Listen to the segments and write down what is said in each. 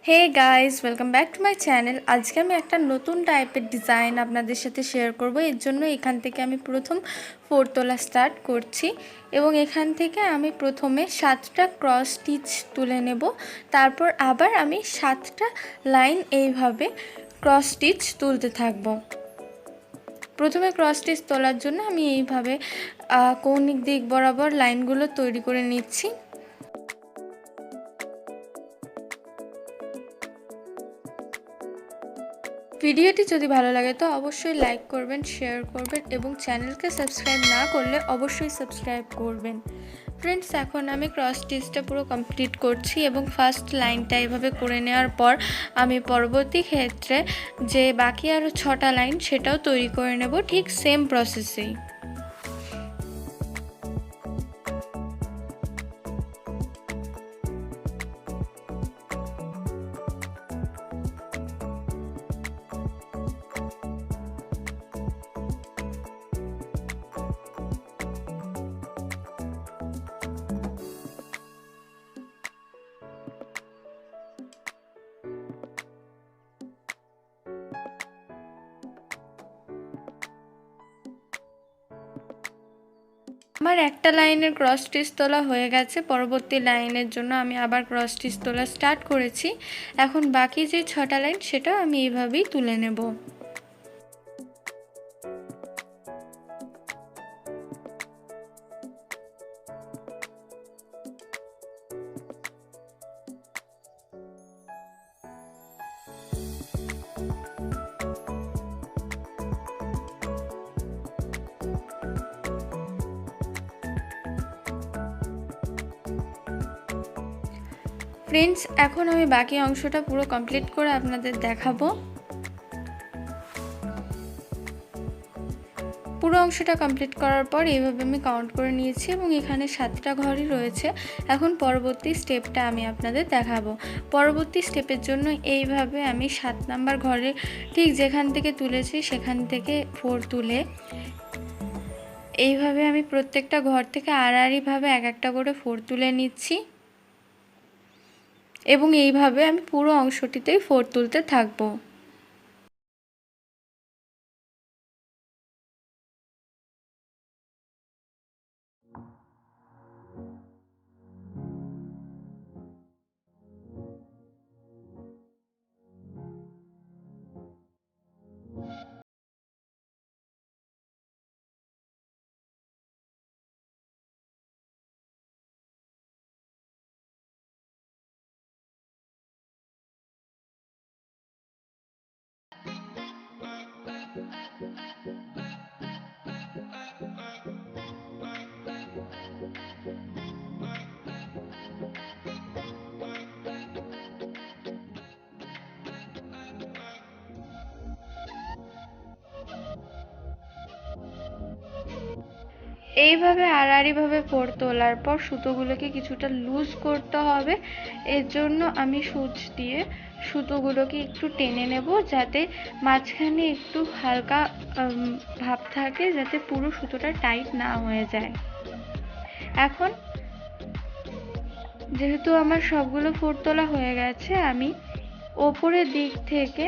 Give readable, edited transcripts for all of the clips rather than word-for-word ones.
Hey guys welcome back to my channel. आज के मैं एक नतून टाइपर डिजाइन आपनादेर साथे शेयर करब। एर जोन्नो एखान थेके आमी प्रथम 4 तोला स्टार्ट करछि एबं एखान थेके आमी प्रथमे 7टा क्रस स्टिच तुले नेब। तारपर आबार आमी 7टा लाइन एइभाবে क्रस स्टिच तुलते थाकबो। प्रथमे क्रस स्टिच तोलार जोन्नो आमी एइभाবে कौणिक दिक बराबर लाइनगुलो तैरी करे निচ্ছি। ভিডিওটি যদি ভালো লাগে তো অবশ্যই লাইক করবেন, শেয়ার করবেন এবং চ্যানেলকে সাবস্ক্রাইব না করলে অবশ্যই সাবস্ক্রাইব করবেন। ফ্রেন্ডস, এখন আমি ক্রস স্টিচটা পুরো কমপ্লিট করছি এবং ফার্স্ট লাইনটা এইভাবে করে নেওয়ার পর আমি পরবর্তী ক্ষেত্রে যে বাকি আরও 6টা লাইন সেটাও তৈরি করে নেব ঠিক সেম প্রসেসেই। আমার একটা লাইনের ক্রস স্টিচ তোলা হয়ে গেছে। পরবর্তী লাইনের জন্য আমি আবার ক্রস স্টিচ তোলা স্টার্ট করেছি। এখন বাকি যে 6টা লাইন সেটাও আমি এইভাবেই তুলে নেব। फ्रेंड्स, এখন আমি বাকি অংশটা পুরো কমপ্লিট করে আপনাদের দেখাবো। পুরো অংশটা কমপ্লিট করার পর এইভাবে আমি কাউন্ট করে নিয়েছি এবং এখানে 7টা ঘরই রয়েছে। এখন পরবর্তী স্টেপটা আমি আপনাদের দেখাবো। পরবর্তী স্টেপের জন্য এইভাবে আমি 7 নাম্বার ঘরে ঠিক যেখান থেকে তুলেছি সেখান থেকে 4 তুলে এইভাবে আমি প্রত্যেকটা ঘর থেকে আড়াআড়িভাবে এক একটা করে 4 তুলে নিচ্ছি এবং এইভাবে আমি পুরো অংশটিতেই 4 তুলতে থাকব। এইভাবে আড়াআড়িভাবে 4 তোলার পর সুতোগুলোকে কিছুটা লুজ করতে হবে। এর জন্য আমি সুচ দিয়ে সুতোগুলোকে একটু টেনে নেব যাতে মাঝখানে একটু হালকা ভাব থাকে, যাতে পুরো সুতোটা টাইট না হয়ে যায়। এখন যেহেতু আমার সবগুলো 4 তোলা হয়ে গেছে, আমি ওপরের দিক থেকে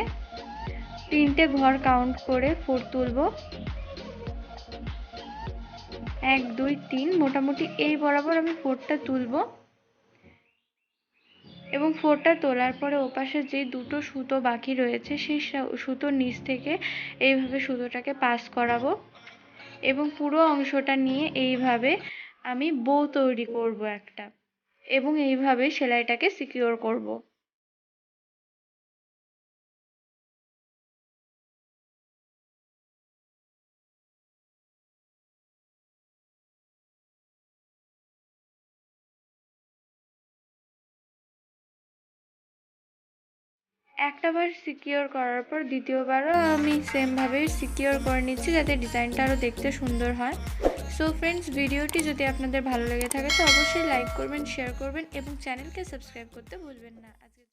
3টে ঘর কাউন্ট করে 4 তুলব। 1 2 3 মোটামুটি এই বরাবর আমি 4টা তুলব এবং 4টা তোলার পরে ওপাশে যে দুটো সুতো বাকি রয়েছে সেই সুতোর নিচ থেকে এইভাবে সুতোটাকে পাস করাবো এবং পুরো অংশটা নিয়ে এইভাবে আমি বো তৈরি করব একটা এবং এইভাবে সেলাইটাকে সিকিউর করব। একটা বার সিকিউর করার পর দ্বিতীয়বারও আমি সেমভাবে সিকিউর করে নিচ্ছি যাতে ডিজাইনটা আরও দেখতে সুন্দর হয়। সো ফ্রেন্ডস, ভিডিওটি যদি আপনাদের ভালো লেগে থাকে তো অবশ্যই লাইক করবেন, শেয়ার করবেন এবং চ্যানেলকে সাবস্ক্রাইব করতে ভুলবেন না। আজকে